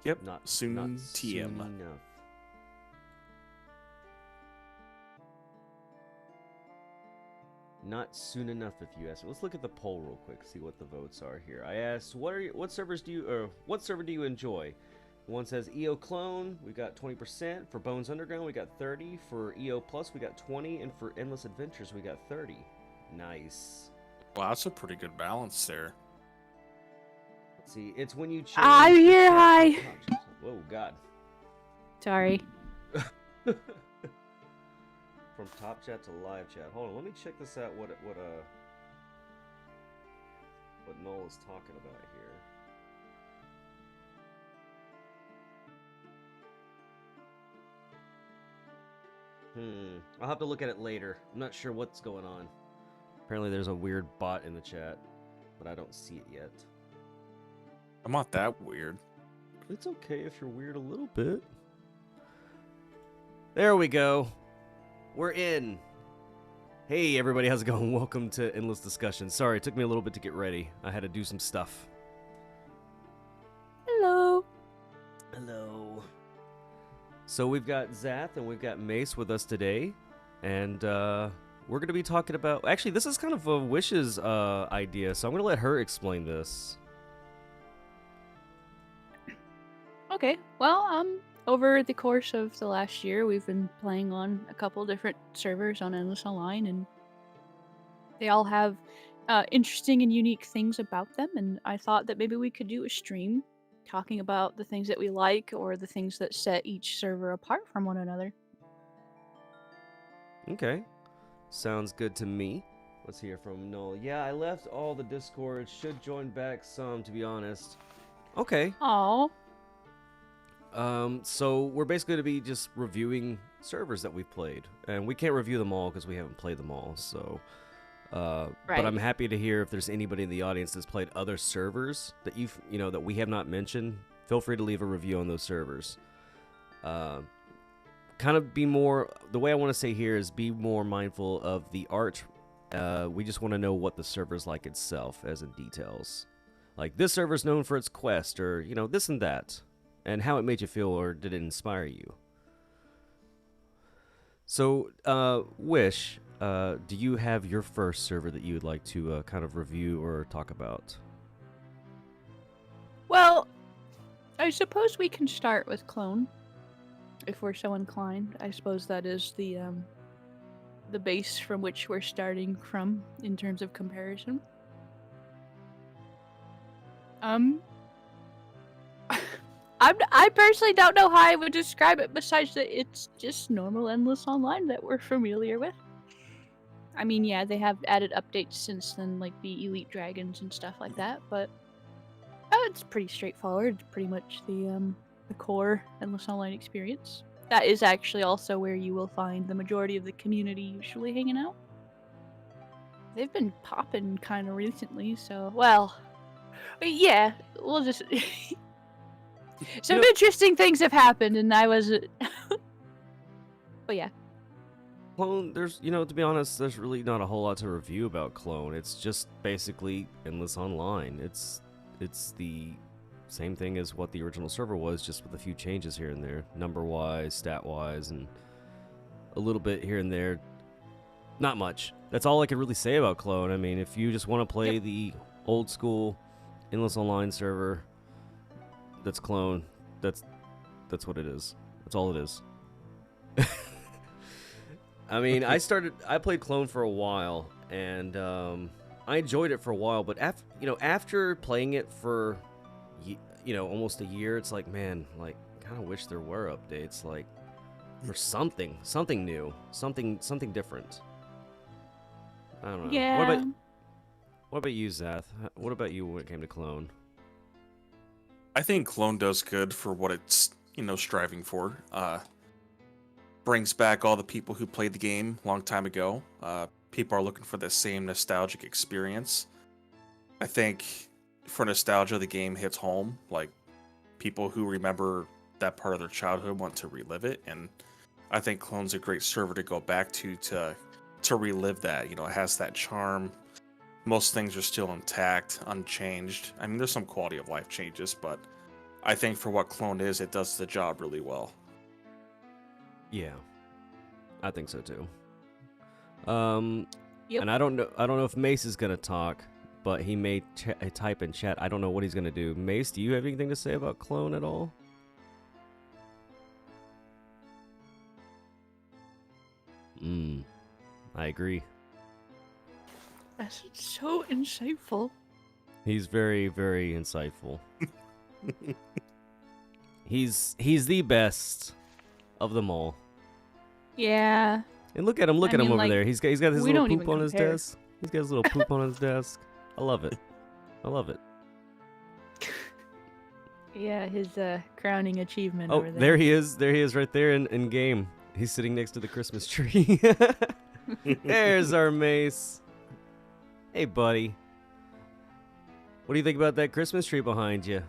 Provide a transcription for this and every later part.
Yep. Not Soon not TM. soon enough. Not soon enough, if you ask. Let's look at the poll real quick, see what the votes are here. I asked, what server do you enjoy? One says EO Clone, we got 20%. For Bones Underground, we got 30. For EO Plus, we got 20, and for Endless Adventures, we got 30. Nice. Wow, that's a pretty good balance there. Let's see, it's when you change. I'm here. Hi. Whoa, God. Sorry. From top chat to live chat. Hold on, let me check this out. What Noel is talking about here. I'll have to look at it later. I'm not sure what's going on. Apparently there's a weird bot in the chat, but I don't see it yet. I'm not that weird. It's okay if you're weird a little bit. There we go. We're in. Hey everybody, how's it going? Welcome to Endless Discussion. Sorry, it took me a little bit to get ready. I had to do some stuff. Hello. Hello. So we've got Zath and we've got Mace with us today, and we're going to be talking about... Actually, this is kind of a Wish's idea, so I'm going to let her explain this. Okay. Well, over the course of the last year, we've been playing on a couple different servers on Endless Online, and they all have interesting and unique things about them, and I thought that maybe we could do a stream talking about the things that we like or the things that set each server apart from one another. Okay. Sounds good to me. Let's hear from Noel. Yeah, I left all the Discord. Should join back some, to be honest. Okay. Aww. So we're basically going to be just reviewing servers that we've played, and we can't review them all because we haven't played them all. So, Right. but I'm happy to hear if there's anybody in the audience that's played other servers that that we have not mentioned. Feel free to leave a review on those servers. Kind of be more. The way I want to say here is be more mindful of the art. We just want to know what the server's like itself, as in details. Like this server's known for its quest, or this and that. And how it made you feel, or did it inspire you? So, Wish, do you have your first server that you would like to kind of review or talk about? Well, I suppose we can start with Clone, if we're so inclined. I suppose that is the base from which we're starting from in terms of comparison. I personally don't know how I would describe it besides that it's just normal Endless Online that we're familiar with. I mean, yeah, they have added updates since then, like the Elite Dragons and stuff like that, but it's pretty straightforward. Pretty much the core Endless Online experience. That is actually also where you will find the majority of the community usually hanging out. They've been popping kind of recently, so, well, yeah, we'll just... Some interesting things have happened, and I was... But yeah. Clone, there's, to be honest, there's really not a whole lot to review about Clone. It's just basically Endless Online. It's the same thing as what the original server was, just with a few changes here and there. Number-wise, stat-wise, and a little bit here and there. Not much. That's all I can really say about Clone. I mean, if you just want to play the old-school Endless Online server... That's Clone. That's what it is. That's all it is. I mean, I played Clone for a while, and I enjoyed it for a while. But after playing it for almost a year, it's like, man, like, kind of wish there were updates, like, for something new, something different. I don't know. Yeah. What about you, Zath? What about you when it came to Clone? I think Clone does good for what it's, striving for. Brings back all the people who played the game a long time ago. People are looking for the same nostalgic experience. I think for nostalgia, the game hits home. Like, people who remember that part of their childhood want to relive it, and I think Clone's a great server to go back to relive that. It has that charm. Most things are still intact, unchanged. I mean, there's some quality of life changes, but I think for what Clone is, it does the job really well. Yeah, I think so too. Yep. And I don't know if Mace is gonna talk, but he may type in chat. I don't know what he's gonna do. Mace, do you have anything to say about Clone at all? I agree. That's so insightful. He's very, very insightful. He's the best of them all. Yeah. And look at him, I him mean, over like, there. He's got his we little don't even poop on his compare. desk. He's got his little poop on his desk. I love it. I love it. Yeah, his crowning achievement Oh, over there. there he is. There he is right there in game. He's sitting next to the Christmas tree. There's our Mace. Hey, buddy. What do you think about that Christmas tree behind you?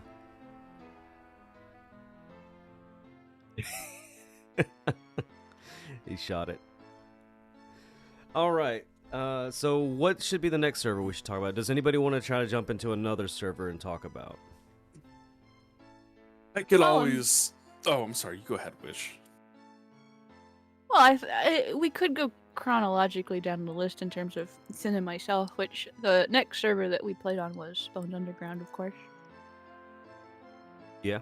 He shot it. All right. So what should be the next server we should talk about? Does anybody want to try to jump into another server and talk about? I could Well, always. Oh, I'm sorry. You go ahead, Wish. Well, we could go chronologically down the list in terms of Sin and myself, which the next server that we played on was Bones Underground, of course. Yeah.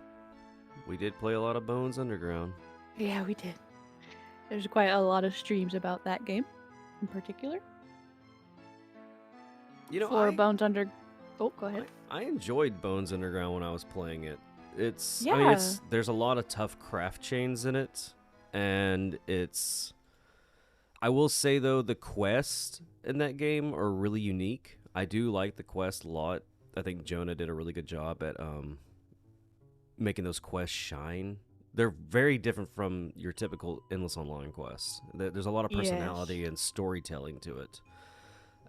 We did play a lot of Bones Underground. Yeah, we did. There's quite a lot of streams about that game, in particular. You know, For Bones Under... Oh, go ahead. I enjoyed Bones Underground when I was playing it. It's I mean, Yeah. there's a lot of tough craft chains in it, and it's. I will say though, the quests in that game are really unique. I do like the quest a lot. I think Jonah did a really good job at making those quests shine. They're very different from your typical Endless Online quests. There's a lot of personality and storytelling to it.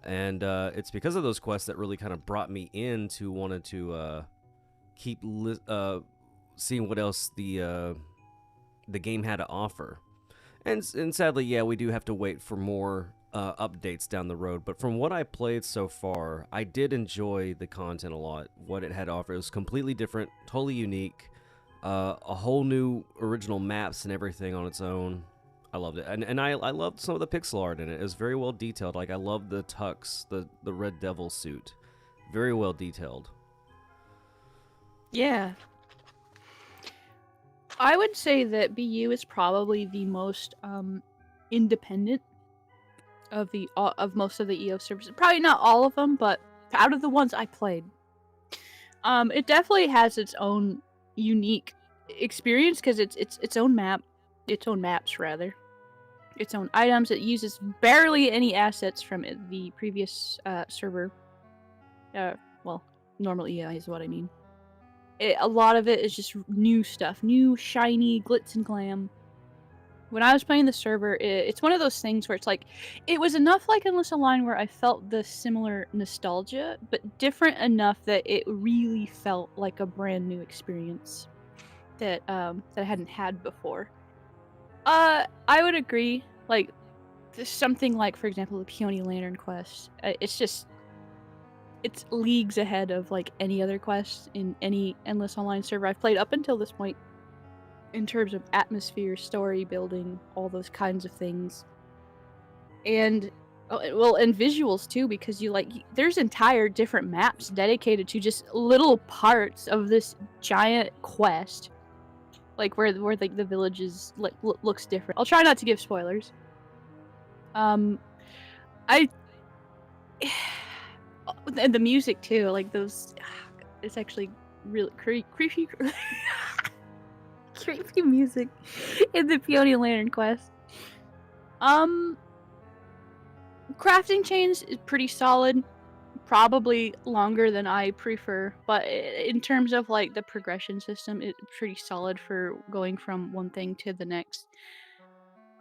And it's because of those quests that really kind of brought me in to wanted to keep seeing what else the game had to offer. And sadly, yeah, we do have to wait for more updates down the road. But from what I played so far, I did enjoy the content a lot. What it had to offer, it was completely different, totally unique. A whole new original maps and everything on its own. I loved it, and I loved some of the pixel art in it. It was very well detailed. Like I loved the tux, the Red Devil suit, very well detailed. Yeah. I would say that BU is probably the most independent of the of most of the EO services. Probably not all of them, but out of the ones I played, it definitely has its own unique experience because it's its own maps rather, its own items. It uses barely any assets from the previous server. Well, normal EI is what I mean. A lot of it is just new stuff, new shiny glitz and glam. When I was playing the server, it's one of those things where it's like, it was enough like Endless Online where I felt the similar nostalgia, but different enough that it really felt like a brand new experience that I hadn't had before. I would agree. Like something like, for example, the Peony Lantern quest. It's leagues ahead of like any other quest in any Endless Online server I've played up until this point, in terms of atmosphere, story building, all those kinds of things, and and visuals too, because there's entire different maps dedicated to just little parts of this giant quest, like where like the villages looks different. I'll try not to give spoilers. And the music too, like those, it's actually really creepy creepy music in the Peony Lantern quest. Crafting chains is pretty solid, probably longer than I prefer, but in terms of like the progression system, it's pretty solid for going from one thing to the next.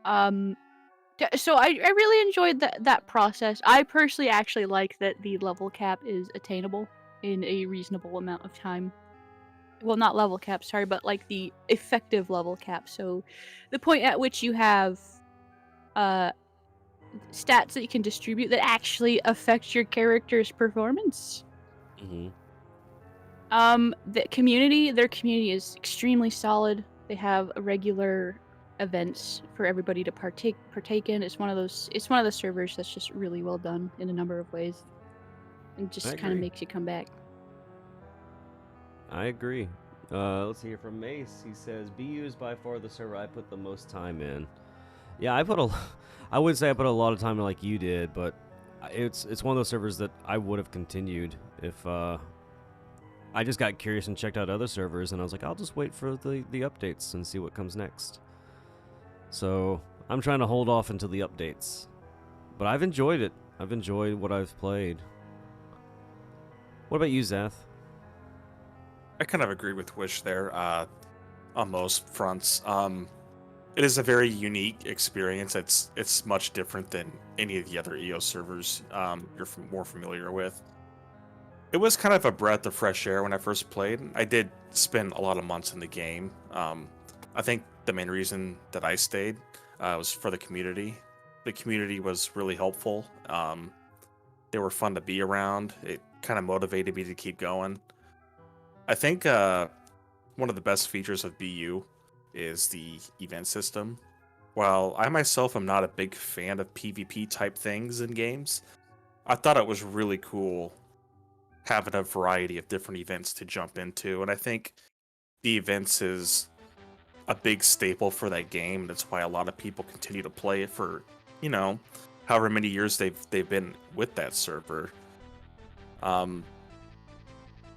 So I really enjoyed that process. I personally actually like that the level cap is attainable in a reasonable amount of time. Well, not level cap, sorry, but like the effective level cap. So the point at which you have stats that you can distribute that actually affect your character's performance. Mm-hmm. Their community is extremely solid. They have regular events for everybody to partake in. It's one of the servers that's just really well done in a number of ways, and I just kind of agree. makes you come back. I agree. Let's hear from Mace. He says, BU is by far the server I put the most time in. Yeah, I would say I put a lot of time in like you did, but it's one of those servers that I would have continued if I just got curious and checked out other servers, and I was like, I'll just wait for the updates and see what comes next. So I'm trying to hold off until the updates, but I've enjoyed it. I've enjoyed what I've played. What about you, Zath? I kind of agree with Wish there on most fronts. It is a very unique experience. It's much different than any of the other EO servers you're more familiar with. It was kind of a breath of fresh air when I first played. I did spend a lot of months in the game. I think the main reason that I stayed was for the community. The community was really helpful. They were fun to be around. It kind of motivated me to keep going. I think one of the best features of BU is the event system. While I myself am not a big fan of PvP type things in games, I thought it was really cool having a variety of different events to jump into, and I think the events is a big staple for that game. That's why a lot of people continue to play it for, however many years they've been with that server.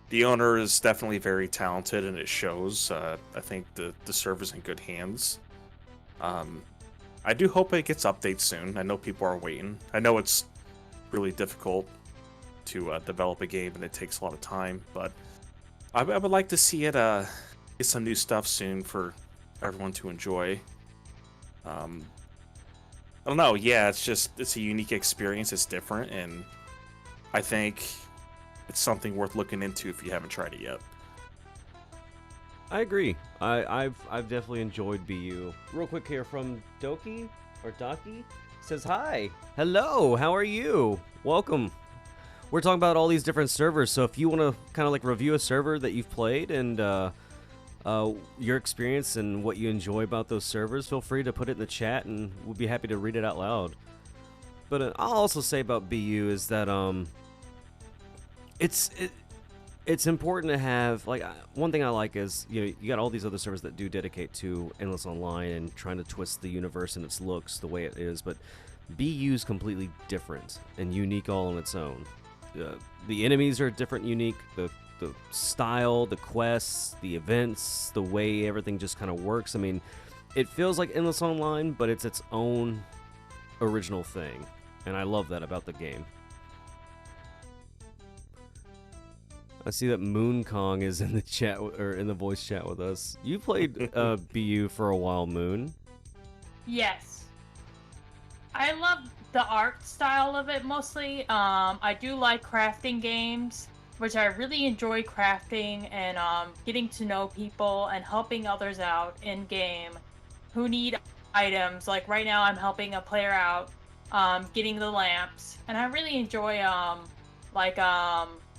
The owner is definitely very talented, and it shows. I think the server's in good hands. I do hope it gets updates soon. I know people are waiting. I know it's really difficult to develop a game, and it takes a lot of time, but I would like to see it get some new stuff soon for everyone to enjoy. I don't know. Yeah, it's a unique experience. It's different, and I think it's something worth looking into if you haven't tried it yet. I agree. I've definitely enjoyed BU. Real quick here from Doki or Doki says hi. Hello, how are you? Welcome. We're talking about all these different servers, so if you want to kind of like review a server that you've played and your experience and what you enjoy about those servers, feel free to put it in the chat, and we'll be happy to read it out loud. But I'll also say about BU is that it's important to have, like, one thing I like is, you got all these other servers that do dedicate to endless online and trying to twist the universe and its looks the way it is, but BU is completely different and unique all on its own. The enemies are different, unique. The style, the quests, the events, the way everything just kind of works. I mean, it feels like endless online, but it's its own original thing, and I love that about the game. I see that Moon Kong is in the chat or in the voice chat with us. You played BU for a while, Moon. Yes. I love the art style of it mostly. I do like crafting games, which I really enjoy crafting and getting to know people and helping others out in game who need items. Like right now I'm helping a player out getting the lamps, and I really enjoy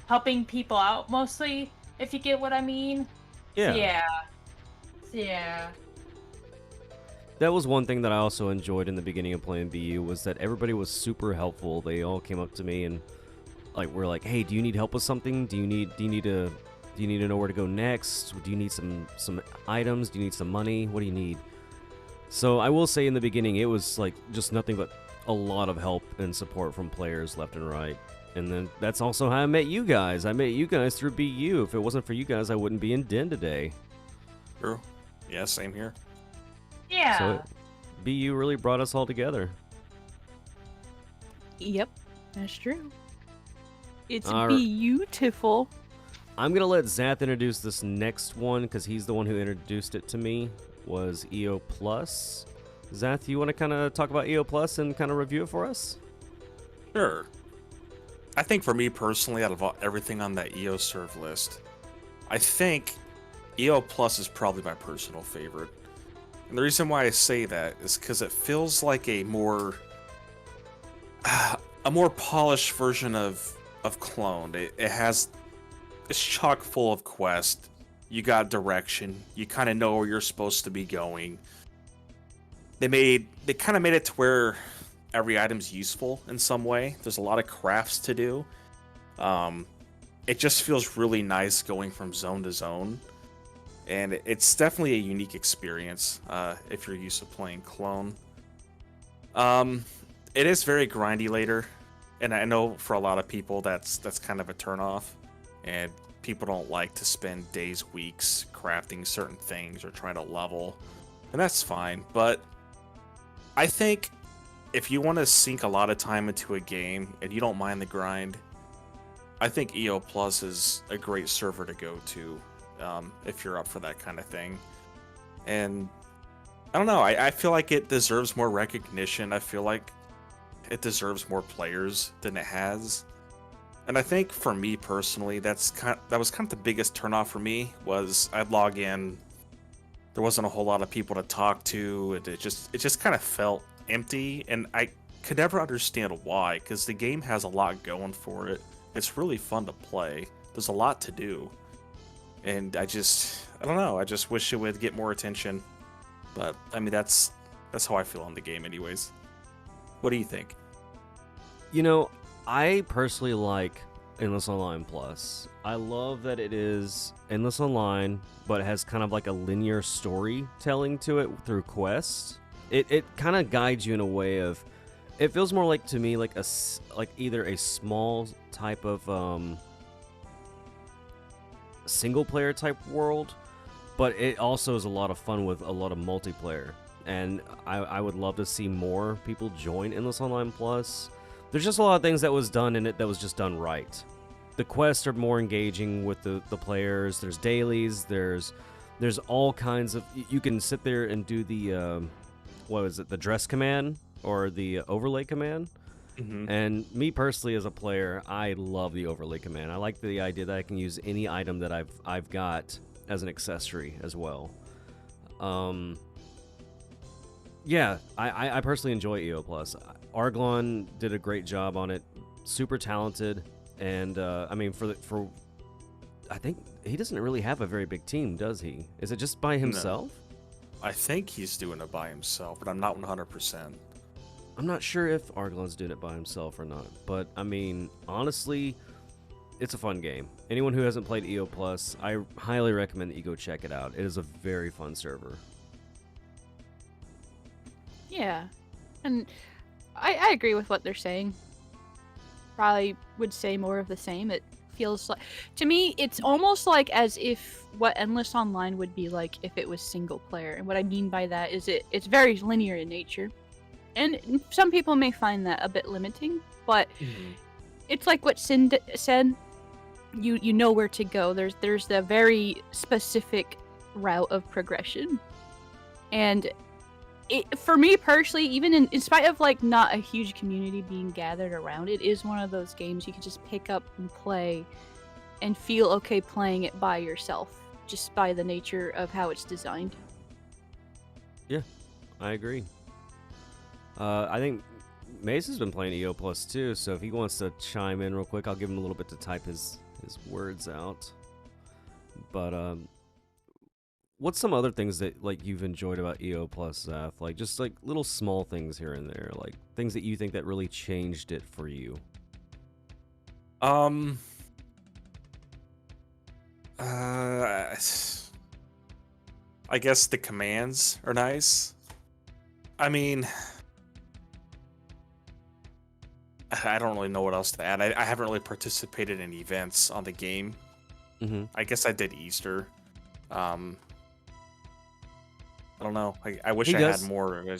helping people out mostly, if you get what I mean. Yeah. Yeah. That was one thing that I also enjoyed in the beginning of playing BU, was that everybody was super helpful. They all came up to me and were like, "Hey, do you need help with something? Do you need to know where to go next? Do you need some items? Do you need some money? What do you need?" So I will say in the beginning it was like just nothing but a lot of help and support from players left and right. And then that's also how I met you guys. I met you guys through BU. If it wasn't for you guys, I wouldn't be in Den today. True. Yeah, same here. Yeah. So BU really brought us all together. Yep, that's true. It's All beautiful. I'm going to let Zath introduce this next one because he's the one who introduced it to me, was EO Plus. Zath, you want to kind of talk about EO Plus and kind of review it for us? Sure. I think for me personally, out of everything on that EO serve list, I think EO Plus is probably my personal favorite. And the reason why I say that is because it feels like a more polished version of Clone. It has it's chock full of quests. You got direction. You kind of know where you're supposed to be going. They kind of made it to where every item's useful in some way. There's a lot of crafts to do. It just feels really nice going from zone to zone. And it's definitely a unique experience if you're used to playing Clone. It is very grindy later, and I know for a lot of people that's kind of a turnoff, and people don't like to spend days, weeks crafting certain things or trying to level, and that's fine. But I think if you want to sink a lot of time into a game and you don't mind the grind, I think EO Plus is a great server to go to if you're up for that kind of thing. And I don't know, I feel like it deserves more recognition. I feel like it deserves more players than it has. And I think for me personally, that was kind of the biggest turnoff for me. Was I'd log in, there wasn't a whole lot of people to talk to, and it just kind of felt empty, and I could never understand why, because the game has a lot going for it. It's really fun to play. There's a lot to do. And I don't know, I just wish it would get more attention. But I mean, that's how I feel on the game anyways. What do you think? You know, I personally like Endless Online Plus. I love that it is Endless Online, but it has kind of like a linear storytelling to it through quests. It kind of guides you in a way of, it feels more like to me like either a small type of single player type world, but it also is a lot of fun with a lot of multiplayer. And I would love to see more people join Endless Online Plus. There's just a lot of things that was done in it that was just done right. The quests are more engaging with the players. There's dailies. There's all kinds of... You can sit there and do the... what was it? The dress command or the overlay command. Mm-hmm. And me personally as a player, I love the overlay command. I like the idea that I can use any item that I've got as an accessory as well. Yeah, I personally enjoy EO Plus. Arglon did a great job on it. Super talented, and I mean for I think he doesn't really have a very big team, does he? Is it just by himself? No. I think he's doing it by himself, but I'm not 100%. I'm not sure if Arglon's doing it by himself or not, but I mean, honestly, it's a fun game. Anyone who hasn't played EO Plus, I highly recommend that you go check it out. It is a very fun server. Yeah, and I agree with what they're saying. Probably would say more of the same. It feels like, to me, it's almost like as if what Endless Online would be like if it was single player. And what I mean by that is it's very linear in nature. And some people may find that a bit limiting, but it's like what Siin said. You know where to go. There's the very specific route of progression, and for me personally, even in spite of like not a huge community being gathered around, it is one of those games you can just pick up and play, and feel okay playing it by yourself, just by the nature of how it's designed. Yeah, I agree. I think Mace has been playing EO Plus too, so if he wants to chime in real quick, I'll give him a little bit to type his words out. But what's some other things that like you've enjoyed about EO Plus, Zaf? Like just like little small things here and there, like things that you think that really changed it for you. I guess the commands are nice. I mean, I don't really know what else to add. I haven't really participated in events on the game. Mm-hmm. I guess I did Easter. I don't know. I wish I had more. I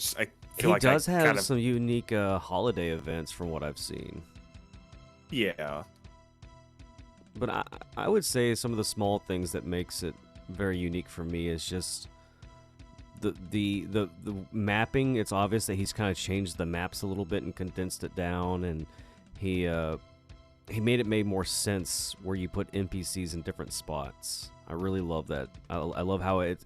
feel like he does I have kind of, some unique holiday events from what I've seen. yeah. But I would say some of the small things that makes it very unique for me is just the mapping. It's obvious that he's kind of changed the maps a little bit and condensed it down, and he made it make more sense where you put NPCs in different spots. I really love that. I love how it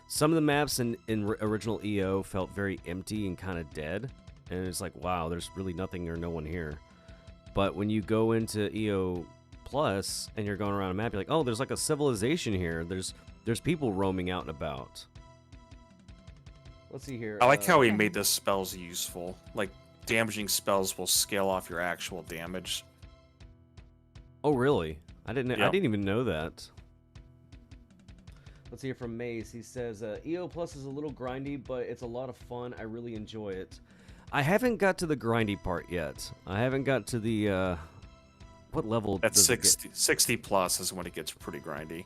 some of the maps in original EO felt very empty and kind of dead, and it's like, wow, there's really nothing or no one here. But when you go into EO Plus and you're going around a map, you're like, oh, there's like a civilization here. There's people roaming out and about. Let's see here. I like how he Yeah. made the spells useful. Like, damaging spells will scale off your actual damage. Oh, really? I didn't Yep. even know that. Let's hear from Mace. He says, EO Plus is a little grindy, but it's a lot of fun. I really enjoy it. I haven't got to the grindy part yet. I haven't got to the, what level That's does it 60 plus is when it gets pretty grindy.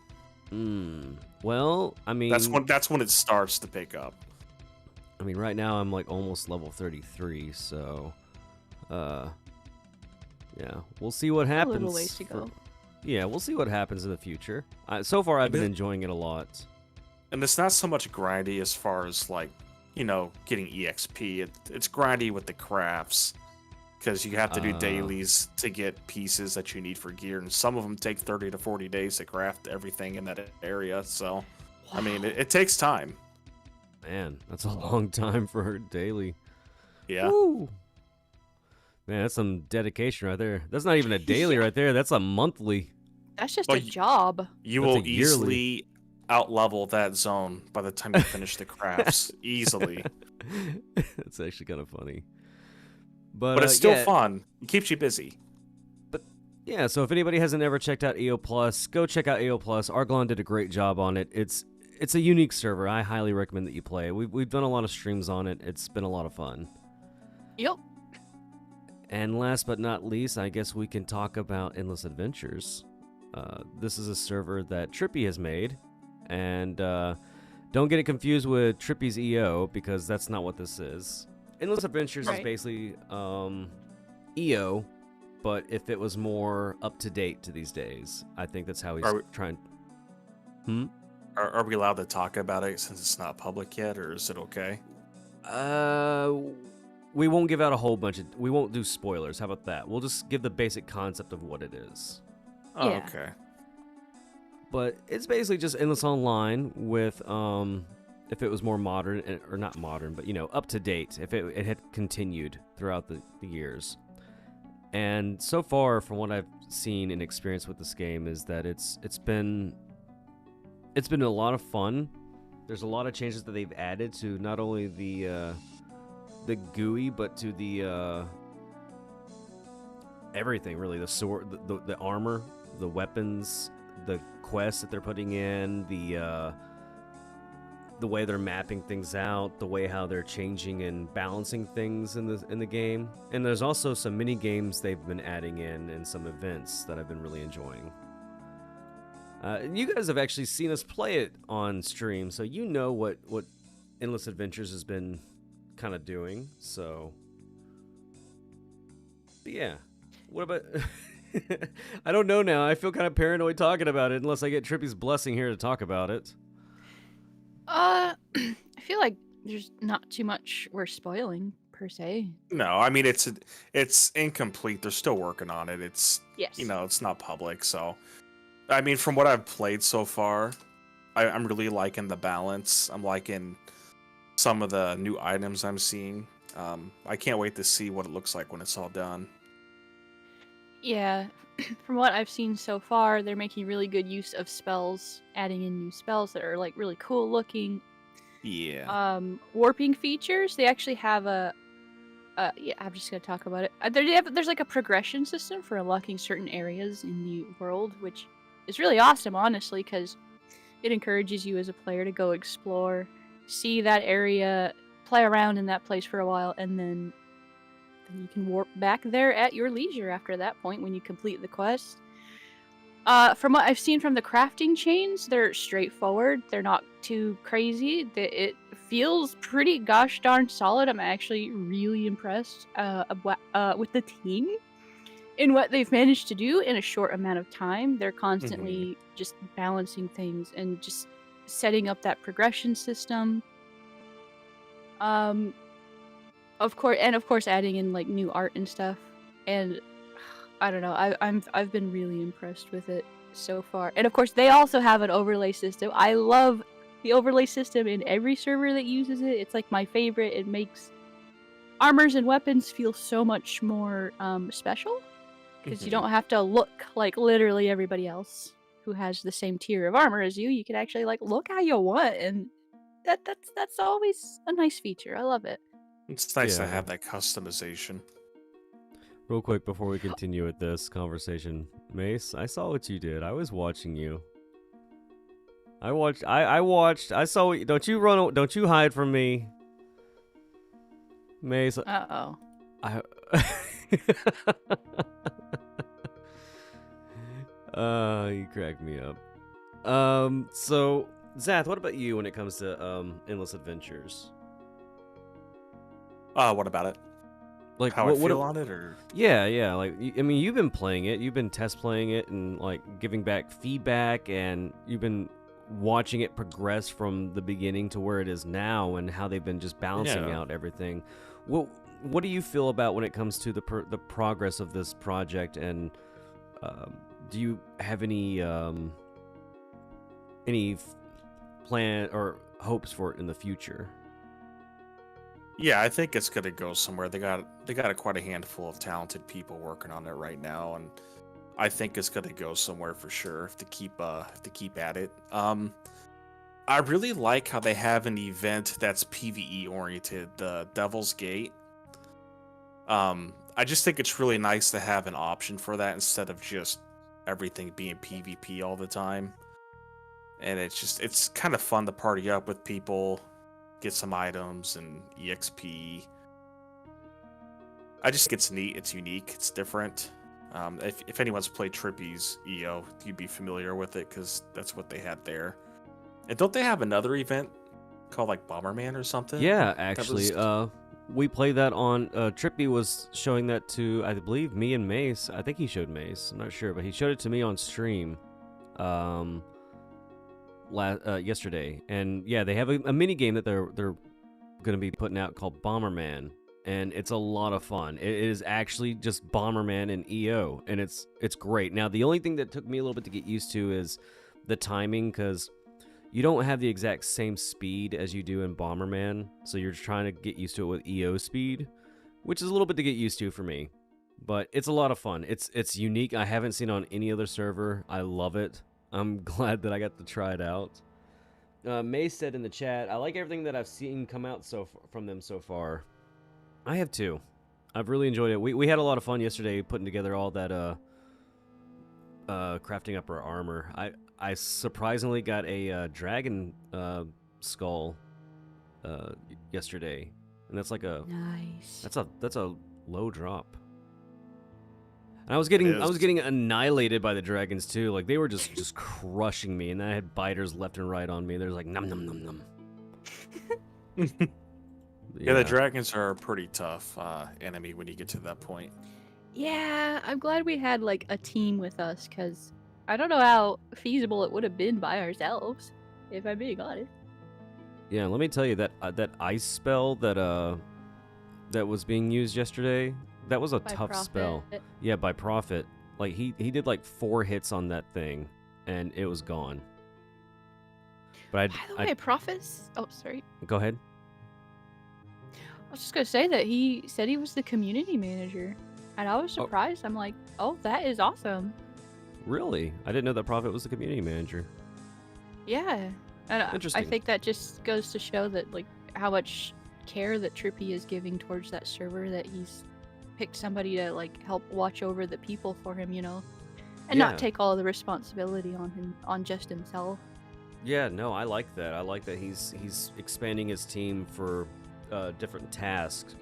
get? Well, I mean... That's when it starts to pick up. I mean, right now I'm like almost level 33, so... yeah, we'll see what happens. A little ways to go. Yeah, we'll see what happens in the future. So far, I've been Yeah. enjoying it a lot. And it's not so much grindy as far as, like, getting EXP. It's grindy with the crafts. Because you have to do dailies to get pieces that you need for gear. And some of them take 30 to 40 days to craft everything in that area. So, I mean, it takes time. Man, that's a long time for daily. Yeah. Woo! Man, that's some dedication right there. That's not even a daily right there. That's a monthly. That's just Well, a job. You That's will a yearly. easily out-level that zone by the time you finish the crafts. Easily. That's actually kind of funny. But But it's still yeah, fun. It keeps you busy. Yeah, so if anybody hasn't ever checked out EO Plus, go check out EO Plus. Arglon did a great job on it. It's a unique server. I highly recommend that you play it. We've done a lot of streams on it. It's been a lot of fun. Yep. And last but not least, I guess we can talk about Endless Adventures. This is a server that Trippy has made, and don't get it confused with Trippy's EO, because that's not what this is. Endless Adventures is Right. basically EO, but if it was more up to date to these days, I think that's how he's Are we- trying. Are we allowed to talk about it since it's not public yet, or is it okay? We won't give out a whole bunch of. We won't do spoilers. How about that? We'll just give the basic concept of what it is. Oh, Yeah. okay. But it's basically just Endless Online with if it was more modern, or not modern, but up to date, if it had continued throughout the years. And so far, from what I've seen and experienced with this game, is that it's been a lot of fun. There's a lot of changes that they've added to not only the GUI, but to the everything really. The sword, the armor, the weapons, the quests that they're putting in, the way they're mapping things out, the way how they're changing and balancing things in the game. And there's also some mini games they've been adding in and some events that I've been really enjoying. You guys have actually seen us play it on stream, so you know what Endless Adventures has been kind of doing. So, but yeah, what about? I don't know now. I feel kind of paranoid talking about it unless I get Trippy's blessing here to talk about it. I feel like there's not too much we're spoiling per se. No, I mean it's incomplete. They're still working on it. It's Yes. it's not public, so I mean, from what I've played so far, I'm really liking the balance. I'm liking some of the new items I'm seeing. I can't wait to see what it looks like when it's all done. Yeah. From what I've seen so far, they're making really good use of spells, adding in new spells that are like really cool looking. Yeah. Warping features. They actually have yeah, I'm just gonna talk about it. There's like a progression system for unlocking certain areas in the world, which is really awesome, honestly, because it encourages you as a player to go explore, see that area, play around in that place for a while, and then you can warp back there at your leisure after that point when you complete the quest. From what I've seen from the crafting chains, they're straightforward. They're not too crazy. It feels pretty gosh darn solid. I'm actually really impressed with the team in what they've managed to do in a short amount of time. They're constantly just balancing things and just setting up that progression system. Of course, adding in like new art and stuff. And I don't know. I've been really impressed with it so far. And of course, they also have an overlay system. I love the overlay system in every server that uses it. It's like my favorite. It makes armors and weapons feel so much more special Because you Mhm. don't have to look like literally everybody else who has the same tier of armor as you. You can actually like look how you want, and that's always a nice feature. I love it. It's nice to Yeah. have that customization. Real quick before we continue with this conversation, Mace, I saw what you did. I was watching you. I watched. I saw. Don't you run? Don't you hide from me, Mace? Uh-oh. I. You cracked me up. So Zath, what about you when it comes to endless adventures? What about it? Like How what, I feel on it, or Yeah. Like I mean, you've been playing it. You've been test playing it and like giving back feedback, and you've been watching it progress from the beginning to where it is now, and how they've been just balancing Yeah. out everything. What do you feel about when it comes to the progress of this project, and do you have any plan or hopes for it in the future? yeah, I think it's gonna go somewhere. They got quite a handful of talented people working on it right now, and I think it's gonna go somewhere for sure if to keep at it. I really like how they have an event that's PvE oriented, the Devil's Gate. I just think it's really nice to have an option for that instead of just everything being PvP all the time. And it's kind of fun to party up with people, get some items and EXP. I just think it's neat, it's unique, it's different. If anyone's played Trippy's EO, you'd be familiar with it because that's what they had there. And don't they have another event called like Bomberman or something? Yeah, That actually, was- we played that on. Trippy was showing that to, I believe, me and Mace. I think he showed Mace. I'm not sure, but he showed it to me on stream, yesterday. And yeah, they have a mini game that they're going to be putting out called Bomberman, and it's a lot of fun. It is actually just Bomberman and EO, and it's great. Now, the only thing that took me a little bit to get used to is the timing, because you don't have the exact same speed as you do in Bomberman, so you're trying to get used to it with EO speed, which is a little bit to get used to for me. But it's a lot of fun. It's unique. I haven't seen it on any other server. I love it. I'm glad that I got to try it out. May said in the chat, I like everything that I've seen come out from them so far. I have too. I've really enjoyed it. We had a lot of fun yesterday putting together all that crafting up our armor. I surprisingly got a dragon skull yesterday, and that's like Nice. that's a low drop. And I was getting annihilated by the dragons too. Like they were just crushing me, and I had biters left and right on me. There's like num num num num. Yeah, the dragons are a pretty tough enemy when you get to that point. Yeah, I'm glad we had like a team with us, because I don't know how feasible it would have been by ourselves, if I'm being honest. Yeah, let me tell you that that ice spell that that was being used yesterday, that was a By tough Prophet. spell. Yeah, by Prophet. Like he did like 4 hits on that thing, and it was gone. But By the way, Prophets. Oh, sorry. go ahead. I was just gonna say that he said he was the community manager, and I was Oh. surprised. I'm like, oh, that is awesome. Really? I didn't know that Prophet was the community manager. Yeah, and I Interesting. think that just goes to show that like how much care that Trippy is giving towards that server, that he's picked somebody to like help watch over the people for him, and Yeah. not take all the responsibility on just himself. Yeah, no, I like that. I like that he's expanding his team for different tasks,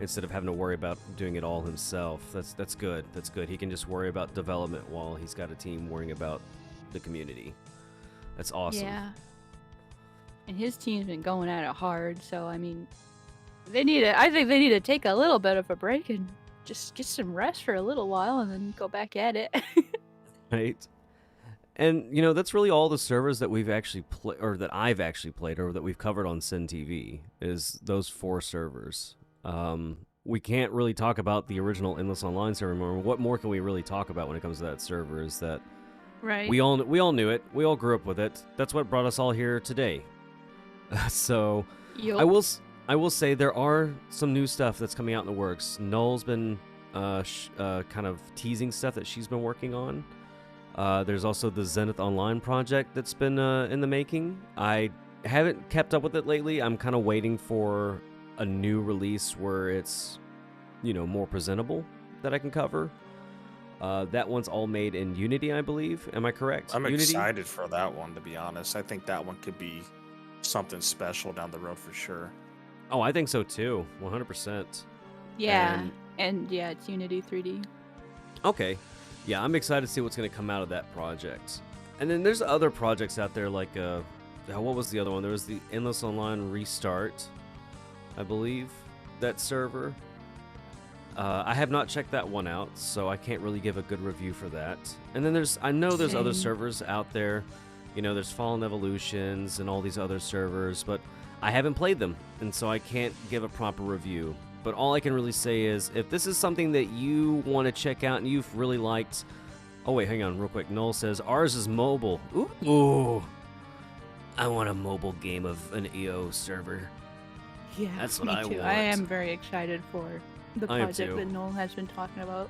instead of having to worry about doing it all himself. That's good. That's good. He can just worry about development while he's got a team worrying about the community. That's awesome. Yeah. And his team's been going at it hard, so I mean, I think they need to take a little bit of a break and just get some rest for a little while and then go back at it. Right. And that's really all the servers that we've actually played, or that I've actually played, or that we've covered on SiinTV, is those 4 servers. We can't really talk about the original Endless Online server anymore. What more can we really talk about when it comes to that server? Is that Right. we all knew it. We all grew up with it. That's what brought us all here today. So Yup. I will say there are some new stuff that's coming out in the works. Null's been kind of teasing stuff that she's been working on. There's also the Zenith Online project that's been in the making. I haven't kept up with it lately. I'm kind of waiting for a new release where it's, more presentable that I can cover. That one's all made in Unity, I believe. Am I correct? I'm Unity? excited for that one, to be honest. I think that one could be something special down the road for sure. Oh, I think so too. 100%. Yeah, and yeah, it's Unity 3D. Okay. Yeah, I'm excited to see what's going to come out of that project. And then there's other projects out there like, what was the other one? There was the Endless Online Restart, I believe, that server. I have not checked that one out, so I can't really give a good review for that. And then I know there's other servers out there. There's Fallen Evolutions and all these other servers, but I haven't played them, and so I can't give a proper review. But all I can really say is, if this is something that you want to check out and you've really liked... Oh, wait, hang on real quick. Noel says, ours is mobile. Ooh. I want a mobile game of an EO server. Yeah, That's what me I too. want. I am very excited for the I am project too. that Noel has been talking about.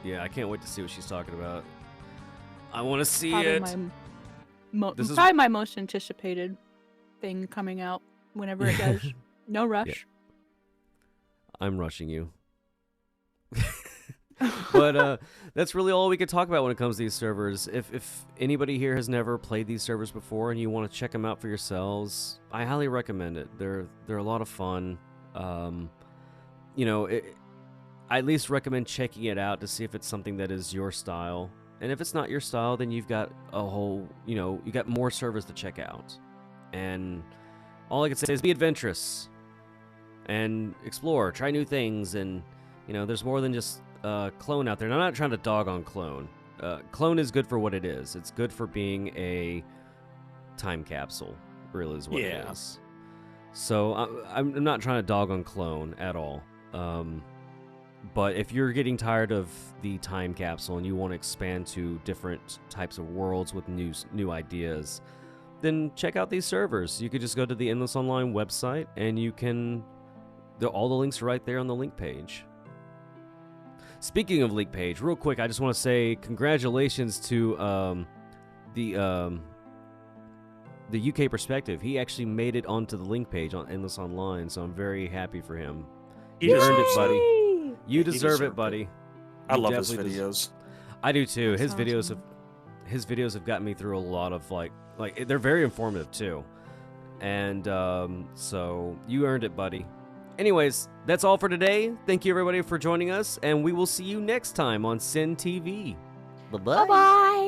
Yeah, I can't wait to see what she's talking about. I want to see Probably it. This is- probably my most anticipated thing coming out whenever it does. No rush. I'm rushing you. But that's really all we could talk about when it comes to these servers. If anybody here has never played these servers before and you want to check them out for yourselves, I highly recommend it. They're a lot of fun. I at least recommend checking it out to see if it's something that is your style. And if it's not your style, then you've got a whole, you got more servers to check out. And all I can say is be adventurous and explore, try new things, and there's more than just Clone out there. And I'm not trying to dog on Clone. Clone is good for what it is. It's good for being a time capsule, really is what it is. So I'm not trying to dog on Clone at all. But if you're getting tired of the time capsule and you want to expand to different types of worlds with new ideas, then check out these servers. You could just go to the Endless Online website and you can... all the links are right there on the link page. Speaking of link page, real quick, I just want to say congratulations to the UK perspective. He actually made it onto the link page on Endless Online, so I'm very happy for him. You earned it, buddy. You deserve it, buddy. I You love his definitely videos. I do too. That's His videos have gotten me through a lot of like they're very informative too. And so you earned it, buddy. Anyways, that's all for today. Thank you everybody for joining us, and we will see you next time on Siin TV. Bye-bye. Bye-bye.